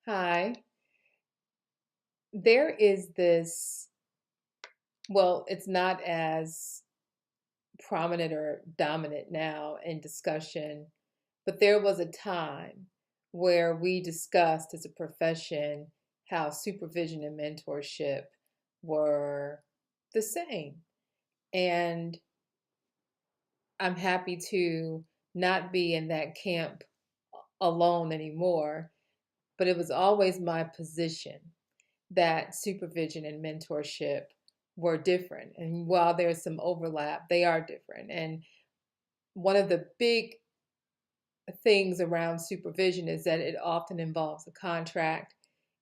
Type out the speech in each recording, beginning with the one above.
Hi. There is this, well, it's not as prominent or dominant now in discussion, but there was a time where we discussed as a profession how supervision and mentorship were the same. And I'm happy to not be in that camp alone anymore, but it was always my position that supervision and mentorship were different. And while there's some overlap, they are different. And one of the big things around supervision is that it often involves a contract.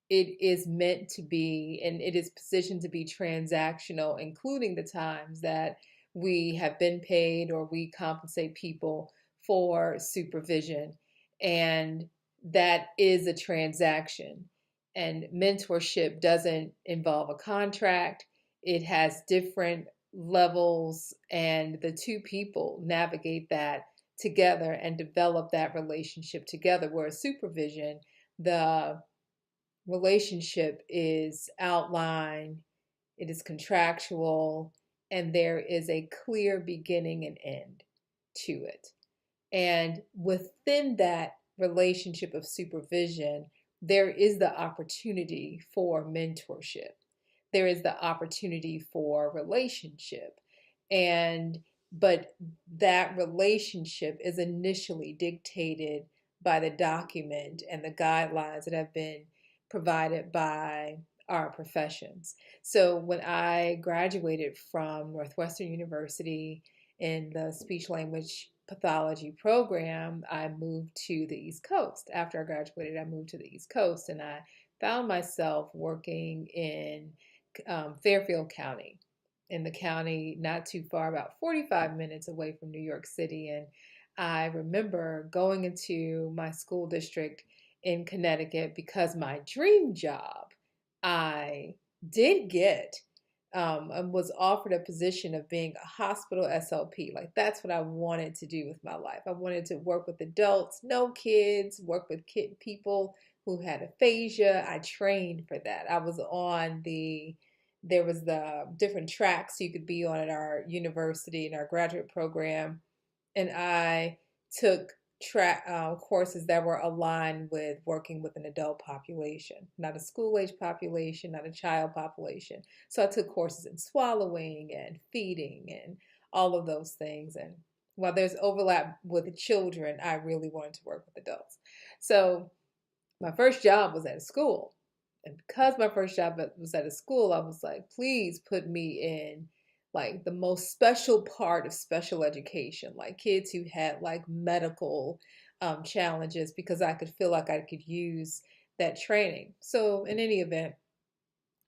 It is meant to be, and it is positioned to be transactional, including the times that we have been paid or we compensate people for supervision. And that is a transaction. And mentorship doesn't involve a contract, it has different levels, and the two people navigate that together and develop that relationship together. Whereas supervision, the relationship is outlined, it is contractual, and there is a clear beginning and end to it. And within that relationship of supervision, there is the opportunity for mentorship. There is the opportunity for relationship. And but that relationship is initially dictated by the document and the guidelines that have been provided by our professions. So when I graduated from Northwestern University in the speech language pathology program, I moved to the East Coast. After I graduated, I moved to the East Coast and I found myself working in Fairfield County, in the county not too far, about 45 minutes away from New York City. And I remember going into my school district in Connecticut because my dream job I did get and was offered a position of being a hospital SLP. Like that's what I wanted to do with my life. I wanted to work with adults, no kids, work with people who had aphasia. I trained for that. I was on there was the different tracks you could be on at our university in our graduate program, and I took track courses that were aligned with working with an adult population, not a school age population, not a child population. So I took courses in swallowing and feeding and all of those things. And while there's overlap with the children, I really wanted to work with adults. So my first job was at a school. And because my first job was at a school, I was like, please put me in like the most special part of special education, like kids who had like medical challenges, because I could feel like I could use that training. So in any event,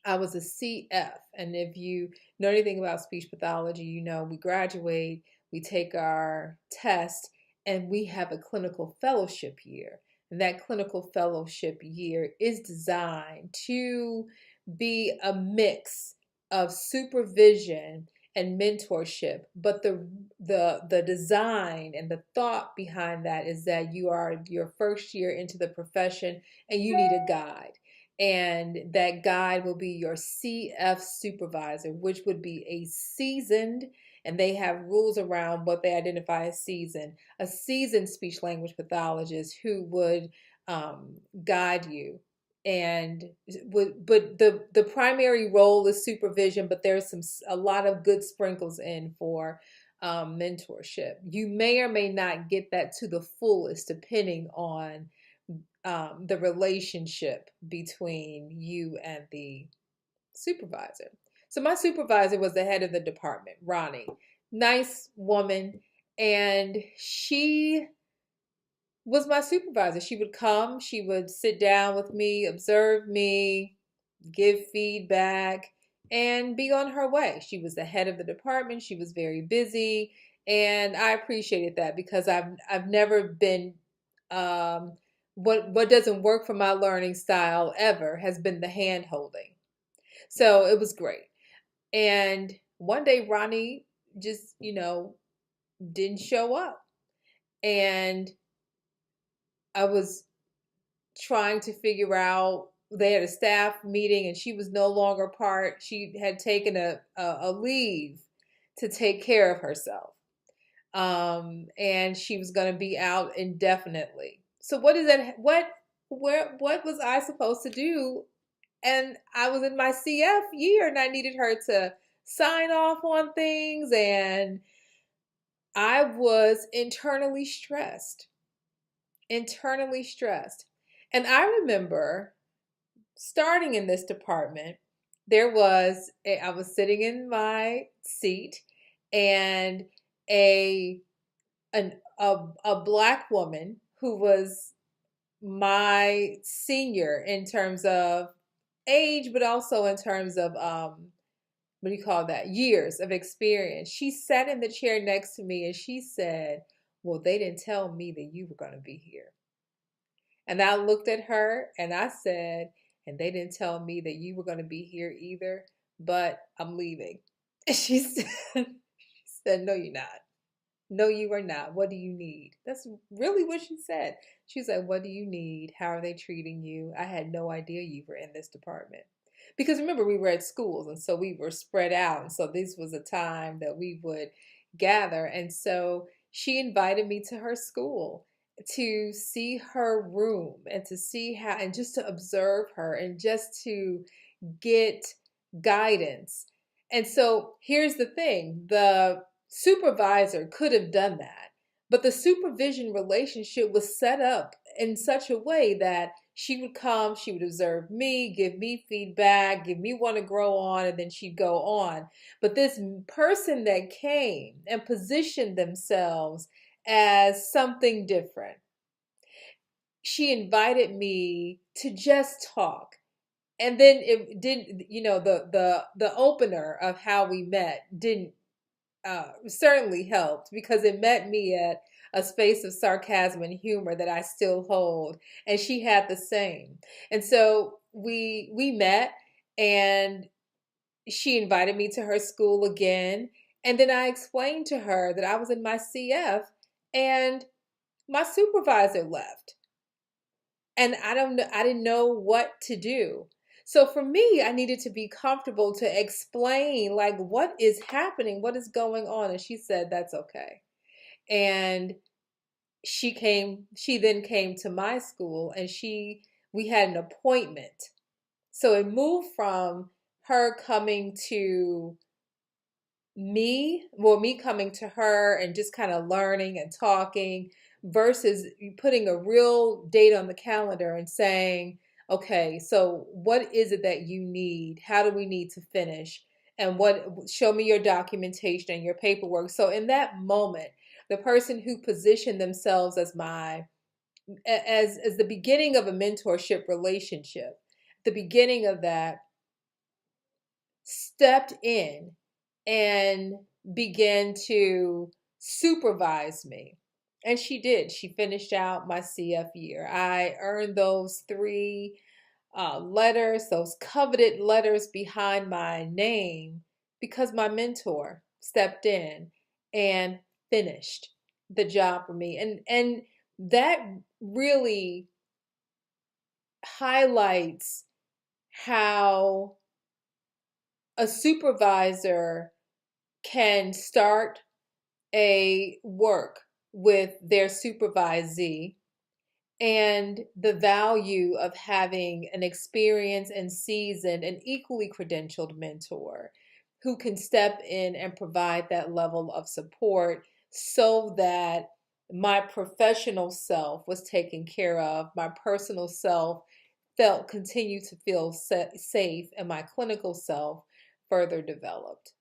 I was a CF. And if you know anything about speech pathology, you know we graduate, we take our test, and we have a clinical fellowship year. And that clinical fellowship year is designed to be a mix of supervision and mentorship. But the design and the thought behind that is that you are your first year into the profession and you need a guide, and that guide will be your CF supervisor, which would be a seasoned, and they have rules around what they identify as seasoned, a seasoned speech language pathologist who would guide you. And but the primary role is supervision, but there's a lot of good sprinkles in for mentorship. You may or may not get that to the fullest depending on the relationship between you and the supervisor. So my supervisor was the head of the department, Ronnie. Nice woman. And she was my supervisor. She would come, she would sit down with me, observe me, give feedback, and be on her way. She was the head of the department. She was very busy. And I appreciated that because I've never been what doesn't work for my learning style ever has been the hand holding. So it was great. And one day Ronnie just, didn't show up. And I was trying to figure out, they had a staff meeting and she was no longer part. She had taken a leave to take care of herself. And she was going to be out indefinitely. So what is that? What was I supposed to do? And I was in my CF year and I needed her to sign off on things, and I was internally stressed. And I remember starting in this department, I was sitting in my seat, and a a black woman who was my senior in terms of age, but also in terms of what do you call that? Years of experience. She sat in the chair next to me and she said, "Well, they didn't tell me that you were going to be here." And I looked at her and I said, "And they didn't tell me that you were going to be here either, but I'm leaving." And she said, "No, you're not. No, you are not. What do you need?" That's really what she said. She said, "What do you need? How are they treating you? I had no idea you were in this department." Because remember, we were at schools, and so we were spread out. And so this was a time that we would gather. And so she invited me to her school to see her room and to see how, and just to observe her and just to get guidance. And so here's the thing, the supervisor could have done that, but the supervision relationship was set up in such a way that she would come, she would observe me, give me feedback, give me want to grow on, and then she'd go on. But this person that came and positioned themselves as something different, she invited me to just talk. And then it didn't, the opener of how we met didn't certainly helped, because it met me at a space of sarcasm and humor that I still hold, and she had the same. And so we met, and she invited me to her school again, and then I explained to her that I was in my CF and my supervisor left, and I didn't know what to do. So for me, I needed to be comfortable to explain, like, what is happening, what is going on. And she said, "That's okay." And she then came to my school, and we had an appointment. So it moved from her coming to me coming to her and just kind of learning and talking, versus putting a real date on the calendar and saying, "Okay, so what is it that you need? How do we need to finish? And show me your documentation and your paperwork." So in that moment, the person who positioned themselves as the beginning of a mentorship relationship, the beginning of that, stepped in and began to supervise me. And she did. She finished out my CF year. I earned those three letters, those coveted letters behind my name, because my mentor stepped in and finished the job for me. And that really highlights how a supervisor can start a work with their supervisee, and the value of having an experienced and seasoned and equally credentialed mentor who can step in and provide that level of support, so that my professional self was taken care of, my personal self continued to feel safe, and my clinical self further developed.